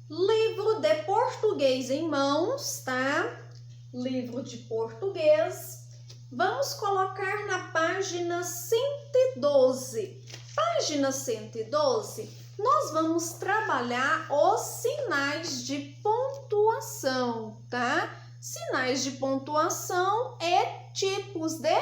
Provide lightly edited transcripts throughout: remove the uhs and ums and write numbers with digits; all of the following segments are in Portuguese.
livro de português em mãos, tá? Livro de português. Vamos colocar na página 112. Página 112, nós vamos trabalhar os sinais de pontuação, tá? Sinais de pontuação e tipos de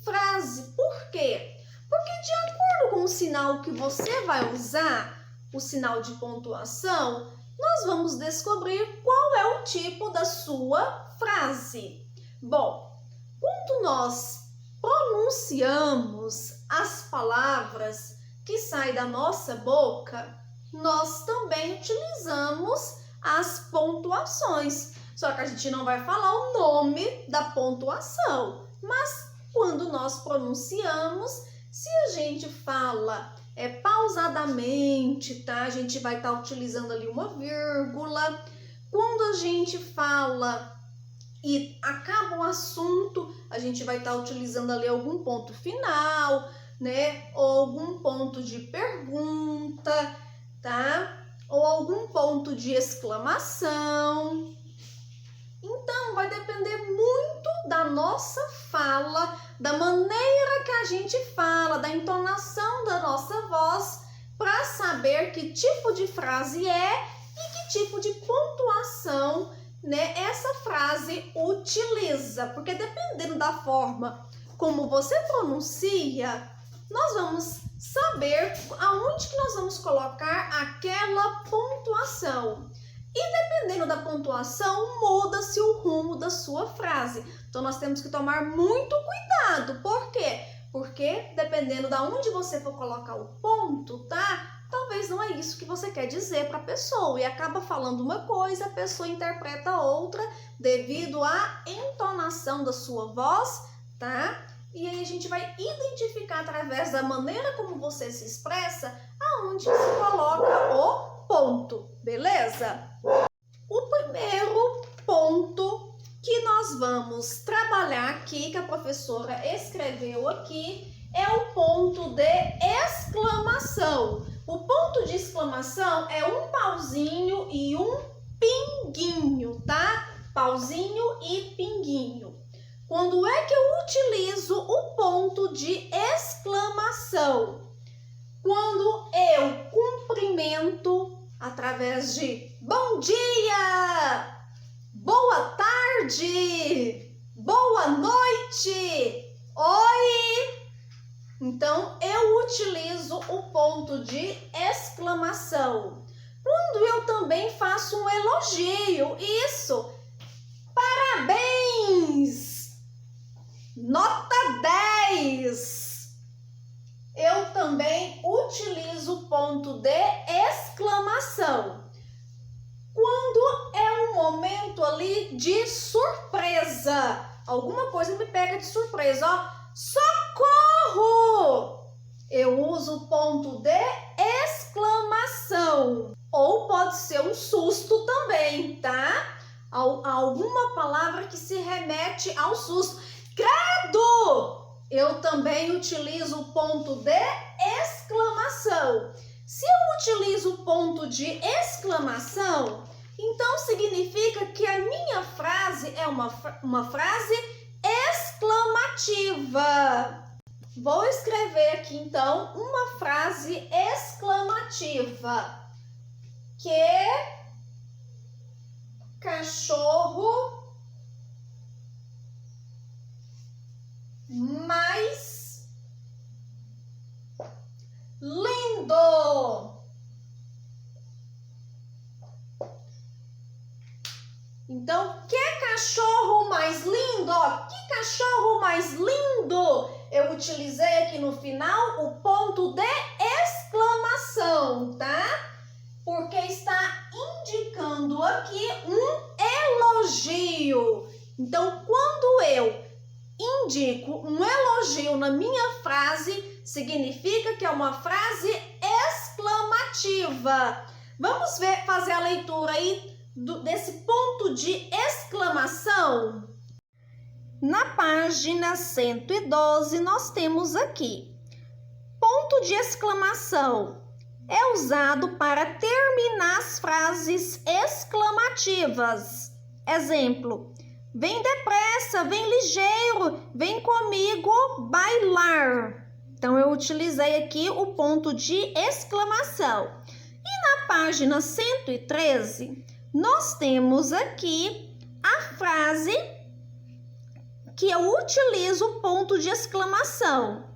frase. Por quê? Porque de acordo com o sinal que você vai usar, o sinal de pontuação, nós vamos descobrir qual é o tipo da sua frase. Bom, quando nós pronunciamos as palavras que saem da nossa boca, nós também utilizamos as pontuações. Só que a gente não vai falar o nome da pontuação, mas quando nós pronunciamos, se a gente fala pausadamente, tá? A gente vai estar utilizando ali uma vírgula. Quando a gente fala e acaba o assunto, a gente vai estar utilizando ali algum ponto final, né? Ou algum ponto de pergunta, tá? Ou algum ponto de exclamação. Então, vai depender muito da nossa fala, da maneira que a gente fala, da entonação da nossa voz, para saber que tipo de frase é e que tipo de pontuação, né, essa frase utiliza. Porque dependendo da forma como você pronuncia, nós vamos saber aonde que nós vamos colocar aquela pontuação. E dependendo da pontuação, muda-se o rumo da sua frase. Então, nós temos que tomar muito cuidado. Por quê? Porque dependendo de onde você for colocar o ponto, tá? Talvez não é isso que você quer dizer para a pessoa. E acaba falando uma coisa, a pessoa interpreta outra devido à entonação da sua voz, tá? E aí a gente vai identificar através da maneira como você se expressa aonde se coloca o ponto, beleza? O primeiro ponto que nós vamos trabalhar aqui, que a professora escreveu aqui, é o ponto de exclamação. O ponto de exclamação é um pauzinho e um pinguinho, tá? Pauzinho e pinguinho. Quando é que eu utilizo o ponto de exclamação? Quando eu cumprimento através de bom dia, boa tarde, boa noite, oi. Então, eu utilizo o ponto de exclamação. Quando eu também faço um elogio, isso, parabéns, nota 10. Eu também utilizo o ponto de exclamação. Quando é um momento ali de surpresa, alguma coisa me pega de surpresa, ó, socorro! Eu uso o ponto de exclamação. Ou pode ser um susto também, tá? Alguma palavra que se remete ao susto. Credo! Eu também utilizo o ponto de exclamação. Se eu utilizo o ponto de exclamação, então significa que a minha frase é uma frase exclamativa. Vou escrever aqui então uma frase exclamativa. Que cachorro mais lindo! Então, que cachorro mais lindo? Ó, que cachorro mais lindo! Eu utilizei aqui no final o ponto de exclamação, tá? Porque está indicando aqui um elogio. Então, quando eu indico um elogio na minha frase, significa que é uma frase exclamativa. Vamos fazer a leitura aí desse ponto de exclamação? Na página 112, nós temos aqui, ponto de exclamação é usado para terminar as frases exclamativas. Exemplo: vem depressa, vem ligeiro, vem comigo bailar. Então, eu utilizei aqui o ponto de exclamação. E na página 113, nós temos aqui a frase que eu utilizo o ponto de exclamação.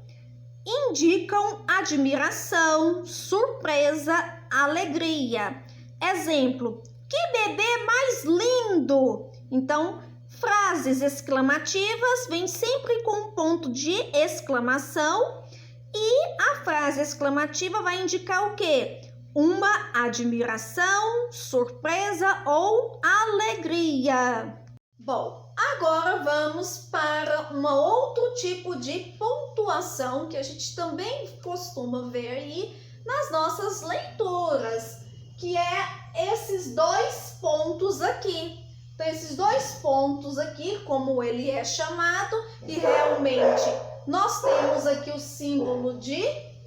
Indicam admiração, surpresa, alegria. Exemplo: que bebê mais lindo! Então, frases exclamativas vêm sempre com um ponto de exclamação e a frase exclamativa vai indicar o quê? Uma admiração, surpresa ou alegria. Bom, agora vamos para um outro tipo de pontuação que a gente também costuma ver aí nas nossas leituras, que é esses dois pontos aqui. Então, esses dois pontos aqui, como ele é chamado, e realmente nós temos aqui o símbolo de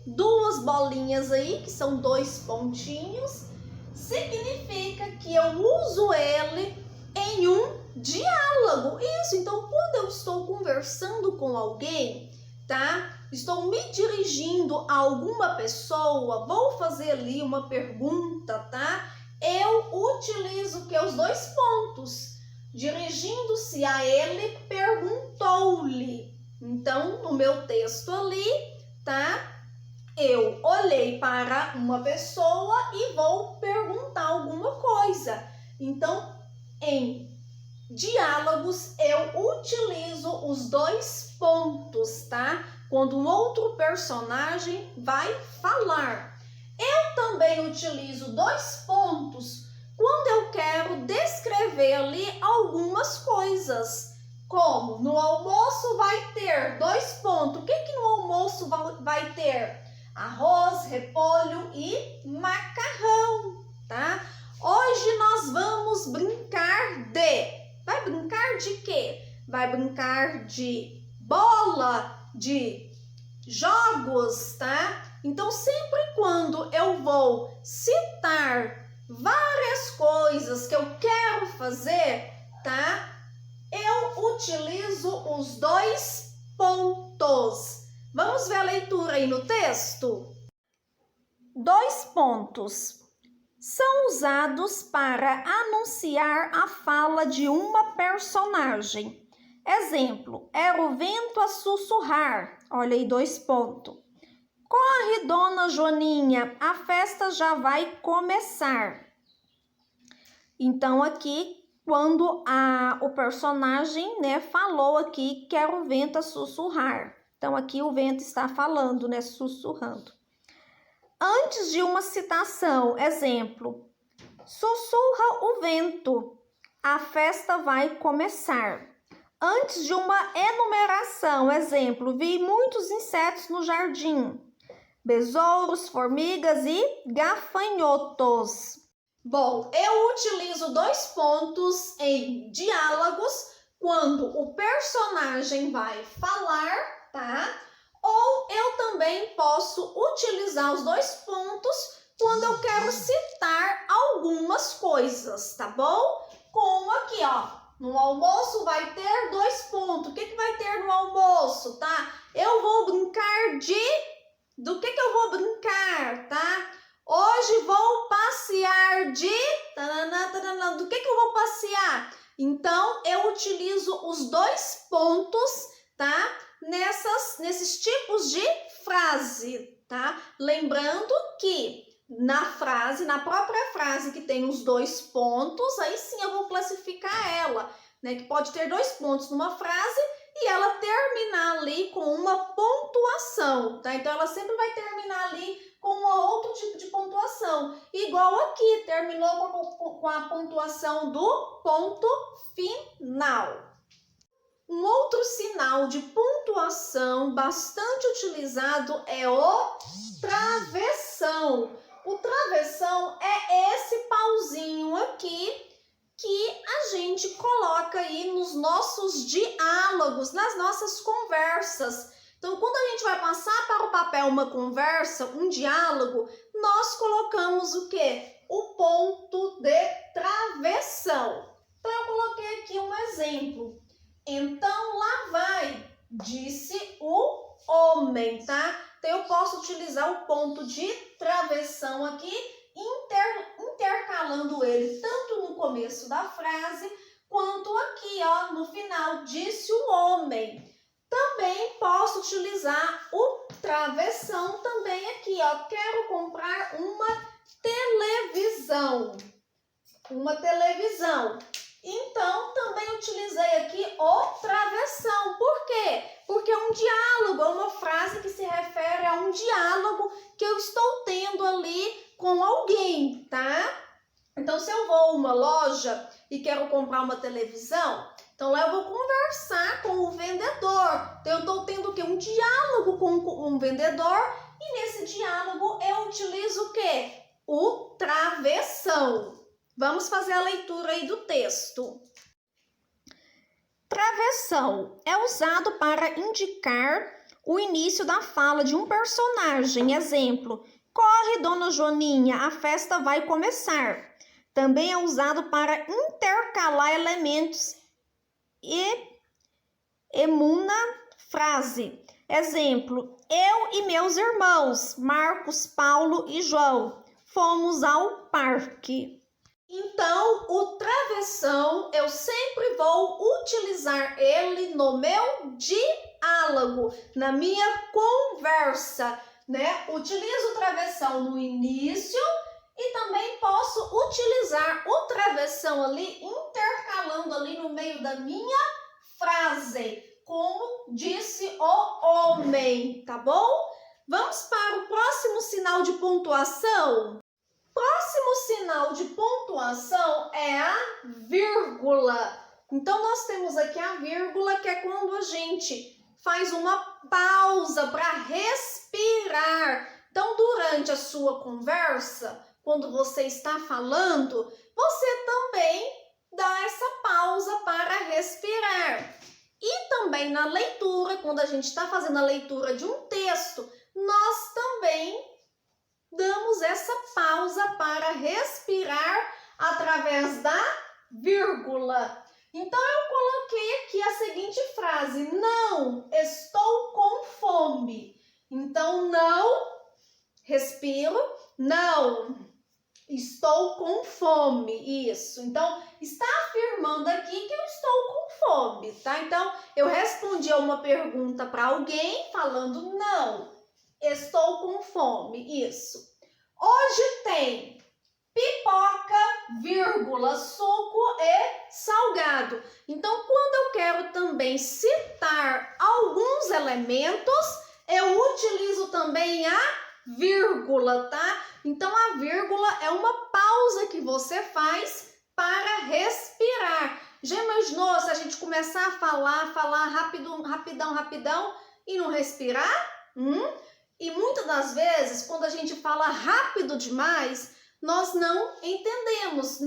duas bolinhas aí, que são dois pontinhos, significa que eu uso ele em um diálogo. Isso, então quando eu estou conversando com alguém, tá? Estou me dirigindo a alguma pessoa, vou fazer ali uma pergunta, tá? Eu utilizo que os dois pontos. Dirigindo-se a ele, perguntou-lhe. Então, no meu texto ali, tá? Eu olhei para uma pessoa e vou perguntar alguma coisa. Então, em diálogos, eu utilizo os dois pontos, tá? Quando um outro personagem vai falar. Eu também utilizo dois pontos quando eu quero descrever ali algumas coisas. Como no almoço vai ter dois pontos. O que no almoço vai ter? Arroz, repolho e macarrão, tá? Hoje nós vamos brincar de... Vai brincar de quê? Vai brincar de bola, de jogos, tá? Então, sempre quando eu vou citar várias coisas que eu quero fazer, tá? Eu utilizo os dois pontos. Vamos ver a leitura aí no texto? Dois pontos são usados para anunciar a fala de uma personagem. Exemplo: era o vento a sussurrar. Olha aí, dois pontos. Corre, dona Joaninha, a festa já vai começar. Então, aqui, quando o personagem, né, falou aqui que era o vento a sussurrar. Então, aqui o vento está falando, né, sussurrando. Antes de uma citação, exemplo: sussurra o vento, a festa vai começar. Antes de uma enumeração, exemplo: vi muitos insetos no jardim, besouros, formigas e gafanhotos. Bom, eu utilizo dois pontos em diálogos quando o personagem vai falar, tá? Ou eu também posso utilizar os dois pontos quando eu quero citar algumas coisas, tá bom? Como aqui, ó, no almoço vai ter dois pontos. O que vai ter no almoço, tá? Eu vou brincar de... Do que eu vou brincar, tá? Hoje vou passear de... Do que eu vou passear? Então, eu utilizo os dois pontos, tá? Nesses tipos de frase, tá? Lembrando que na própria frase que tem os dois pontos, aí sim eu vou classificar ela, né? Que pode ter dois pontos numa frase e ela terminar ali com uma pontuação, tá? Então, ela sempre vai terminar ali com um outro tipo de pontuação. Igual aqui, terminou com a pontuação do ponto final. Um outro sinal de pontuação bastante utilizado é o travessão. O travessão é esse pauzinho aqui que a gente coloca aí nos nossos diálogos, nas nossas conversas. Então, quando a gente vai passar para o papel uma conversa, um diálogo, nós colocamos o quê? O ponto utilizar o ponto de travessão aqui, intercalando ele tanto no começo da frase, quanto aqui, ó, no final, disse o homem. Também posso utilizar o travessão também aqui, ó, quero comprar uma televisão. Uma televisão. Então, também utilizei aqui o travessão. Por quê? Porque é um diálogo, é uma frase que se refere a um diálogo que eu estou tendo ali com alguém, tá? Então, se eu vou a uma loja e quero comprar uma televisão, então lá eu vou conversar com o vendedor. Então, eu estou tendo o quê? Um diálogo com um vendedor e nesse diálogo eu utilizo o quê? O travessão. Vamos fazer a leitura aí do texto. Travessão é usado para indicar o início da fala de um personagem. Exemplo, corre, dona Joaninha, a festa vai começar. Também é usado para intercalar elementos e emuna frase. Exemplo, eu e meus irmãos, Marcos, Paulo e João, fomos ao parque. Então, o travessão, eu sempre vou utilizar ele no meu diálogo, na minha conversa, né? Utilizo o travessão no início e também posso utilizar o travessão ali, intercalando ali no meio da minha frase, como disse o homem, tá bom? Vamos para o próximo sinal de pontuação? Próximo sinal de pontuação é a vírgula. Então, nós temos aqui a vírgula, que é quando a gente faz uma pausa para respirar. Então, durante a sua conversa, quando você está falando, você também dá essa pausa para respirar. E também na leitura, quando a gente está fazendo a leitura de um texto, nós também damos essa pausa para respirar através da vírgula. Então, eu coloquei aqui a seguinte frase: não estou com fome. Então, não, respiro, não estou com fome. Isso. Então, está afirmando aqui que eu estou com fome, tá? Então, eu respondi a uma pergunta para alguém falando não. Estou com fome, isso. Hoje tem pipoca, vírgula, suco e salgado. Então, quando eu quero também citar alguns elementos, eu utilizo também a vírgula, tá? Então, a vírgula é uma pausa que você faz para respirar. Já imaginou se a gente começar a falar rapidão e não respirar? E muitas das vezes, quando a gente fala rápido demais, nós não entendemos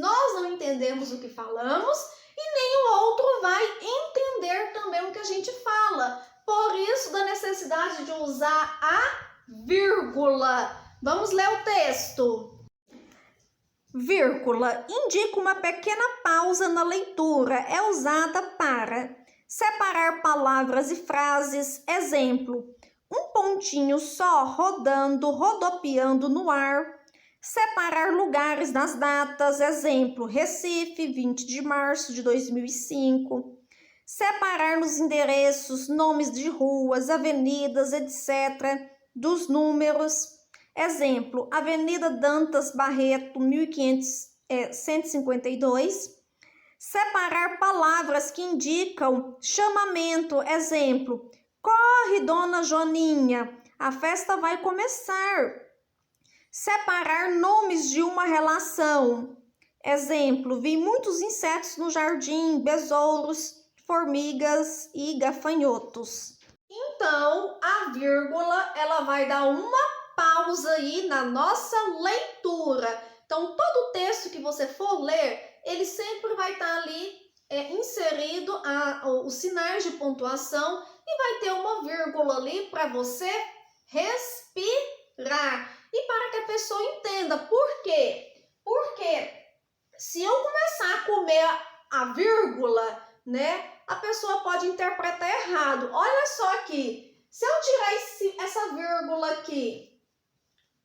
o que falamos e nem o outro vai entender também o que a gente fala. Por isso, da necessidade de usar a vírgula. Vamos ler o texto. Vírgula indica uma pequena pausa na leitura. É usada para separar palavras e frases. Exemplo, um pontinho só rodando, rodopiando no ar. Separar lugares nas datas. Exemplo, Recife, 20 de março de 2005. Separar nos endereços, nomes de ruas, avenidas, etc., dos números. Exemplo, Avenida Dantas Barreto, 1552. Separar palavras que indicam chamamento. Exemplo, corre, dona Joaninha, a festa vai começar. Separar nomes de uma relação. Exemplo, vi muitos insetos no jardim, besouros, formigas e gafanhotos. Então, a vírgula, ela vai dar uma pausa aí na nossa leitura. Então, todo texto que você for ler, ele sempre vai estar ali inserido os sinais de pontuação e vai ter uma vírgula ali para você respirar. E para que a pessoa entenda. Por quê? Porque se eu começar a comer a vírgula, né, a pessoa pode interpretar errado. Olha só aqui. Se eu tirar essa vírgula aqui,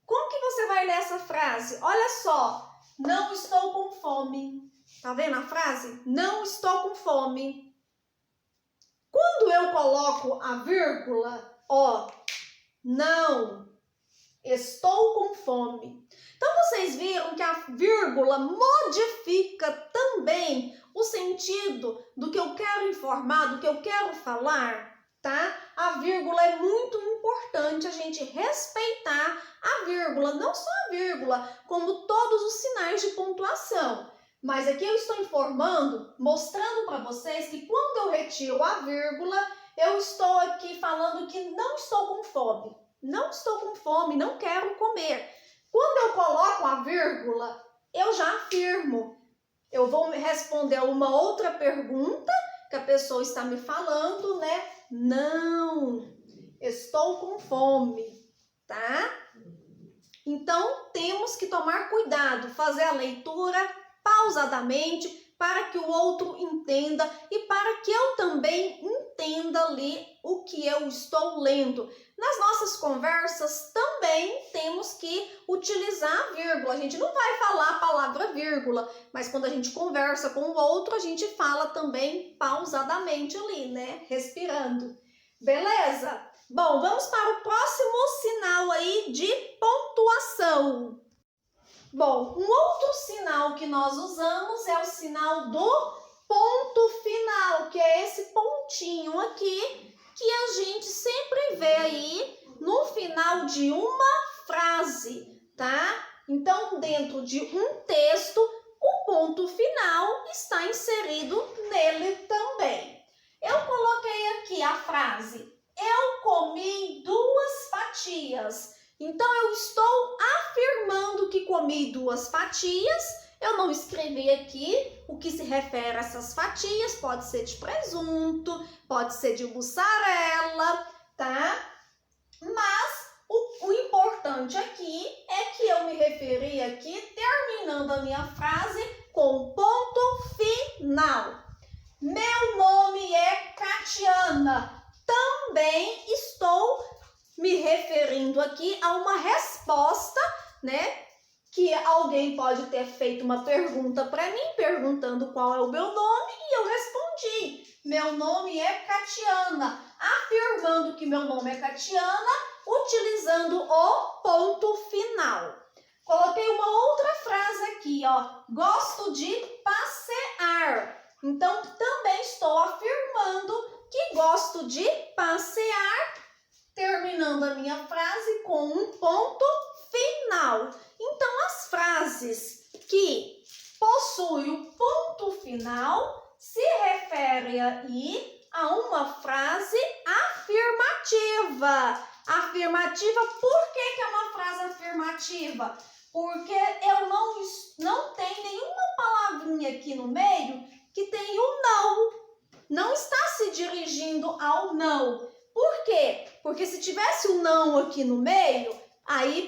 Como que você vai ler essa frase? Olha só, não estou com fome. Tá vendo a frase? Não estou com fome. Quando eu coloco a vírgula, ó, não estou com fome. Então, vocês viram que a vírgula modifica também o sentido do que eu quero informar, do que eu quero falar, tá? A vírgula é muito importante a gente respeitar a vírgula, não só a vírgula, como todos os sinais de pontuação. Mas aqui eu estou informando, mostrando para vocês que quando eu retiro a vírgula, eu estou aqui falando que não estou com fome. Não estou com fome, não quero comer. Quando eu coloco a vírgula, eu já afirmo. Eu vou responder uma outra pergunta que a pessoa está me falando, né? Não, estou com fome, tá? Então, temos que tomar cuidado, fazer a leitura pausadamente para que o outro entenda e para que eu também entenda ali o que eu estou lendo. Nas nossas conversas também temos que utilizar a vírgula. A gente não vai falar a palavra vírgula, mas quando a gente conversa com o outro, a gente fala também pausadamente ali, né? Respirando. Beleza? Bom, vamos para o próximo sinal aí de pontuação. Bom, um outro sinal que nós usamos é o sinal do ponto final, que é esse pontinho aqui, que a gente sempre vê aí no final de uma frase, tá? Então, dentro de um texto, o ponto final está inserido nele também. Eu coloquei aqui a frase, eu comi 2 fatias. Então, eu estou afirmando que comi 2 fatias. Eu não escrevi aqui o que se refere a essas fatias. Pode ser de presunto, pode ser de mussarela, tá? Mas o importante aqui é que eu me referi aqui, terminando a minha frase com ponto final. Meu nome é Catiana. Também estou me referindo aqui a uma resposta, né? Que alguém pode ter feito uma pergunta para mim, perguntando qual é o meu nome, e eu respondi. Meu nome é Catiana, afirmando que meu nome é Catiana, utilizando o ponto final. Coloquei uma outra frase aqui, ó. Gosto de passear. Então, também estou afirmando que gosto de passear, terminando a minha frase com um ponto final. Então, as frases que possuem o ponto final se referem aí a uma frase afirmativa. Afirmativa, por que é uma frase afirmativa? Porque eu não tenho nenhuma palavrinha aqui no meio que tenha o não. Não está se dirigindo ao não. Por quê? Porque se tivesse o não aqui no meio, aí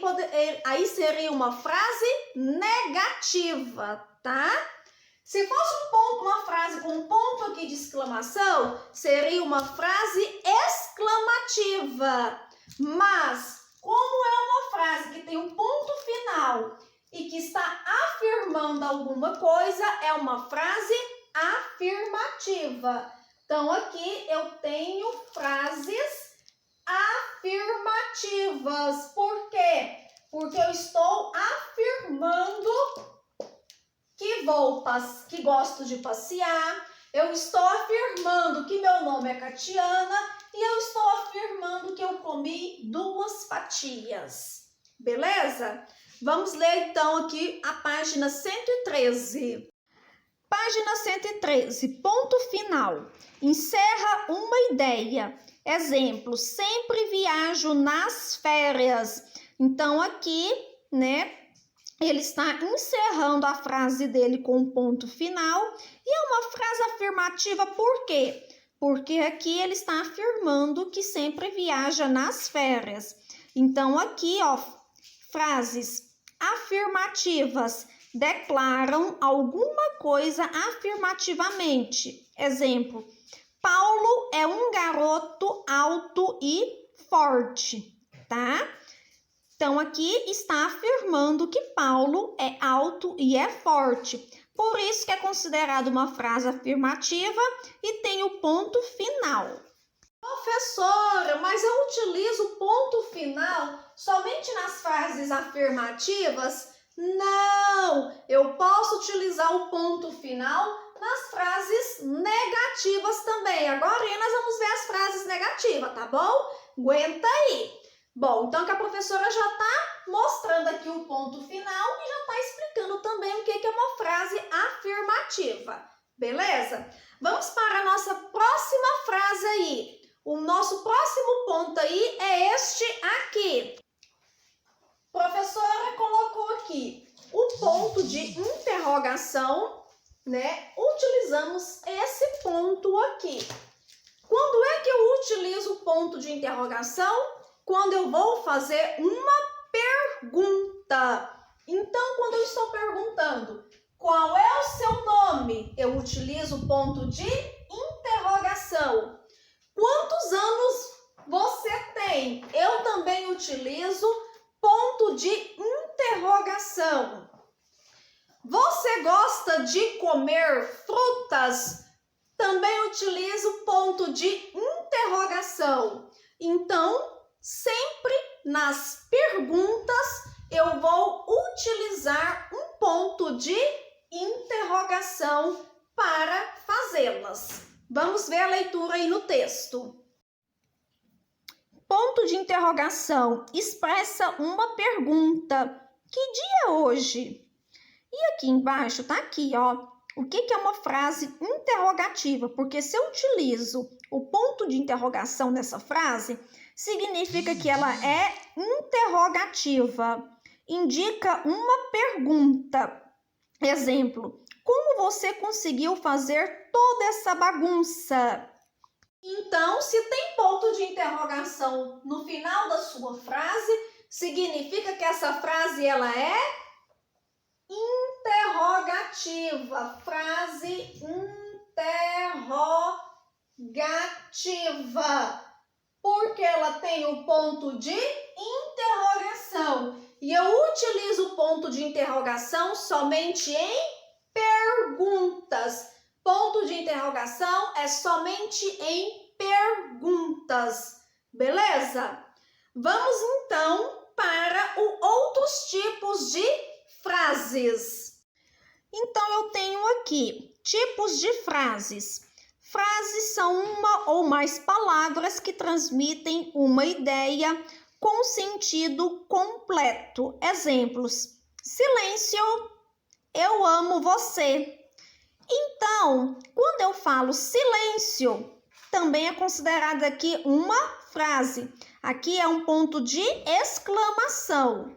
seria uma frase negativa, tá? Se fosse uma frase com um ponto aqui de exclamação, seria uma frase exclamativa. Mas, como é uma frase que tem um ponto final e que está afirmando alguma coisa, é uma frase afirmativa. Então, aqui eu tenho frases afirmativas. Por quê? Porque eu estou afirmando que gosto de passear. Eu estou afirmando que meu nome é Catiana e eu estou afirmando que eu comi 2 fatias. Beleza? Vamos ler então aqui a página 113. Página 113, ponto final. Encerra uma ideia. Exemplo, sempre viajo nas férias. Então, aqui, né, ele está encerrando a frase dele com um ponto final. E é uma frase afirmativa, por quê? Porque aqui ele está afirmando que sempre viaja nas férias. Então, aqui, ó, frases afirmativas declaram alguma coisa afirmativamente. Exemplo, Paulo é um garoto alto e forte, tá? Então, aqui está afirmando que Paulo é alto e é forte. Por isso que é considerado uma frase afirmativa e tem o ponto final. Professora, mas eu utilizo o ponto final somente nas frases afirmativas? Não, eu posso utilizar o ponto final nas frases negativas também. Agora nós vamos ver as frases negativas, tá bom? Aguenta aí. Bom, então que a professora já está mostrando aqui o ponto final e já está explicando também o que é uma frase afirmativa. Beleza? Vamos para a nossa próxima frase aí. O nosso próximo ponto aí é este aqui. A professora colocou aqui o ponto de interrogação, né? Utilizamos esse ponto aqui. Quando é que eu utilizo o ponto de interrogação? Quando eu vou fazer uma pergunta. Então, quando eu estou perguntando qual é o seu nome, eu utilizo o ponto de interrogação. Quantos anos você tem? Eu também utilizo ponto de interrogação. Você gosta de comer frutas? Também utilizo ponto de interrogação. Então, sempre nas perguntas eu vou utilizar um ponto de interrogação para fazê-las. Vamos ver a leitura aí no texto. Ponto de interrogação expressa uma pergunta. Que dia é hoje? E aqui embaixo tá aqui, ó. O que é uma frase interrogativa? Porque se eu utilizo o ponto de interrogação nessa frase, significa que ela é interrogativa. Indica uma pergunta. Exemplo: como você conseguiu fazer toda essa bagunça? Então, se tem ponto de interrogação no final da sua frase, significa que essa frase ela é interrogativa. Frase interrogativa. Porque ela tem o ponto de interrogação. E eu utilizo o ponto de interrogação somente em perguntas. Ponto de interrogação é somente em perguntas. Beleza? Vamos então para outros tipos de frases. Então, eu tenho aqui tipos de frases. Frases são uma ou mais palavras que transmitem uma ideia com sentido completo. Exemplos: silêncio, eu amo você. Então, quando eu falo silêncio, também é considerada aqui uma frase. Aqui é um ponto de exclamação.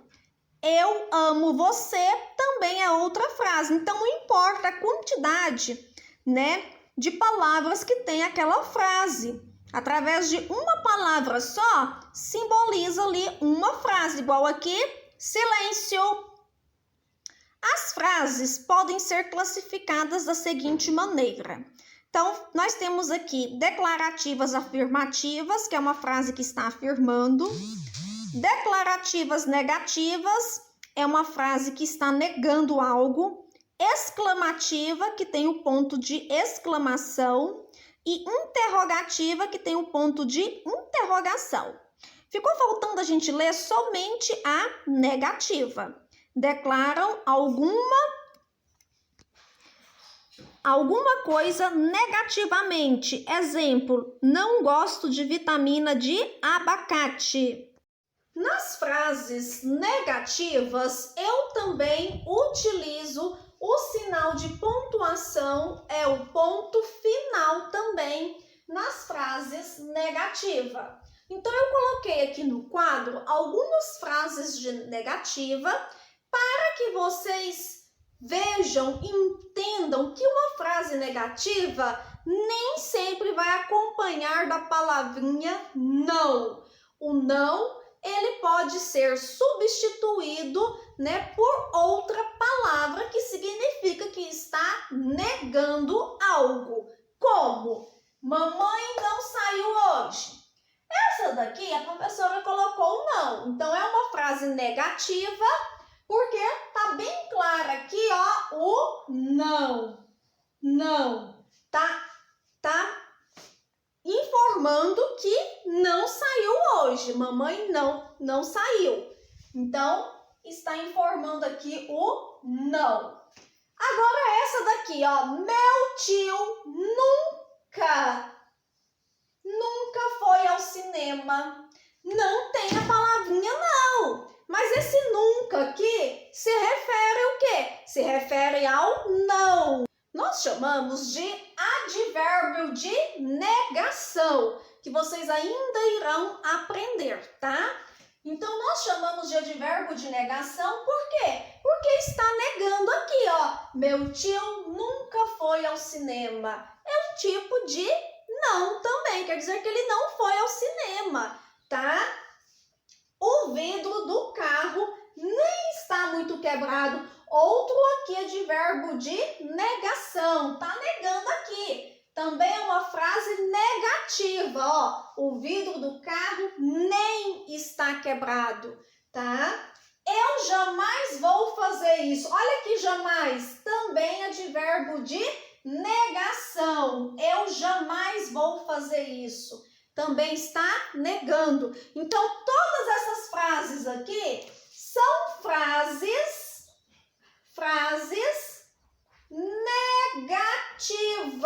Eu amo você também é outra frase. Então, não importa a quantidade, né, de palavras que tem aquela frase. Através de uma palavra só, simboliza ali uma frase. Igual aqui, silêncio. As frases podem ser classificadas da seguinte maneira. Então, nós temos aqui declarativas afirmativas, que é uma frase que está afirmando. Declarativas negativas é uma frase que está negando algo. Exclamativa, que tem o ponto de exclamação. E interrogativa, que tem o ponto de interrogação. Ficou faltando a gente ler somente a negativa. Declaram alguma coisa negativamente. Exemplo: não gosto de vitamina de abacate. Nas frases negativas, eu também utilizo o sinal de pontuação, é o ponto final também nas frases negativas. Então, eu coloquei aqui no quadro algumas frases de negativa para que vocês vejam e entendam que uma frase negativa nem sempre vai acompanhar da palavrinha não. O não, ele pode ser substituído, né, por outra palavra que significa que está negando algo. Como? Mamãe não saiu hoje. Essa essa daqui a professora colocou não. Então, é uma frase negativa, porque tá bem claro aqui, ó, o não. Não. Tá informando que não saiu hoje. Mamãe não saiu. Então, está informando aqui o não. Agora essa daqui, ó. Meu tio nunca foi ao cinema. Não tem a palavrinha não. Mas esse nunca aqui se refere ao quê? Se refere ao não. Nós chamamos de advérbio de negação, que vocês ainda irão aprender, tá? Então, nós chamamos de advérbio de negação por quê? Porque está negando aqui, ó. Meu tio nunca foi ao cinema. É um tipo de não também, quer dizer que ele não foi ao cinema, tá? O vidro do carro nem está muito quebrado. Outro aqui advérbio de negação, tá negando aqui. Também é uma frase negativa, ó. O vidro do carro nem está quebrado, tá? Eu jamais vou fazer isso. Olha aqui, jamais. Também é advérbio de negação. Eu jamais vou fazer isso. Também está negando. Então, todas essas frases aqui são frases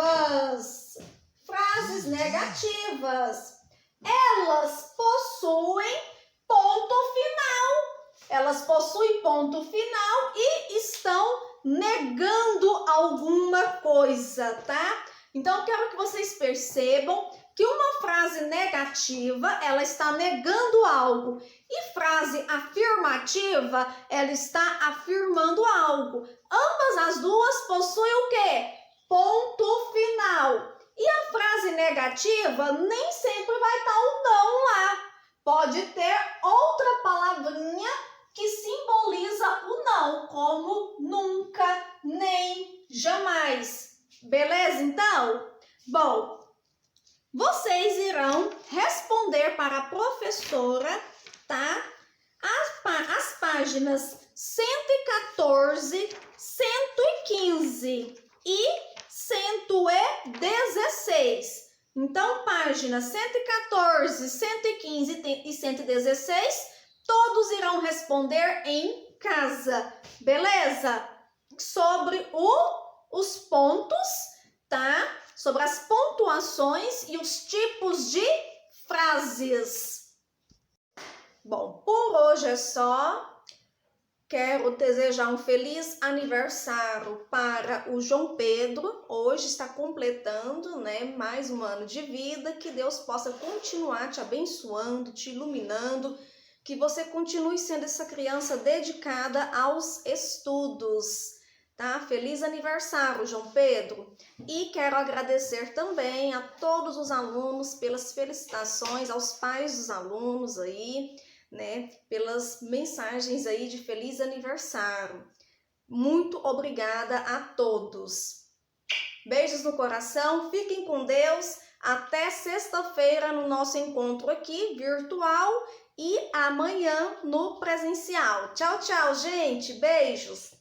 negativas. Frases negativas. Elas possuem ponto final. Elas possuem ponto final e estão negando alguma coisa, tá? Então, eu quero que vocês percebam que uma frase negativa, ela está negando algo. E frase afirmativa, ela está afirmando algo. Ambas as duas possuem o quê? Ponto final. E a frase negativa nem sempre vai estar o não lá. Pode ter outra palavrinha que simboliza o não, como nunca, nem, jamais. Beleza, então? Bom, vocês irão responder para a professora, tá? As páginas 114, 115 e 116. Então, páginas 114, 115 e 116, todos irão responder em casa, beleza? Sobre os pontos, tá? Sobre as pontuações e os tipos de frases. Bom, por hoje é só. Quero desejar um feliz aniversário para o João Pedro. Hoje está completando, né, mais um ano de vida. Que Deus possa continuar te abençoando, te iluminando. Que você continue sendo essa criança dedicada aos estudos. Tá? Feliz aniversário, João Pedro. E quero agradecer também a todos os alunos pelas felicitações, aos pais dos alunos aí, né? Pelas mensagens aí de feliz aniversário. Muito obrigada a todos. Beijos no coração, fiquem com Deus. Até sexta-feira no nosso encontro aqui, virtual, e amanhã no presencial. Tchau, tchau, gente. Beijos.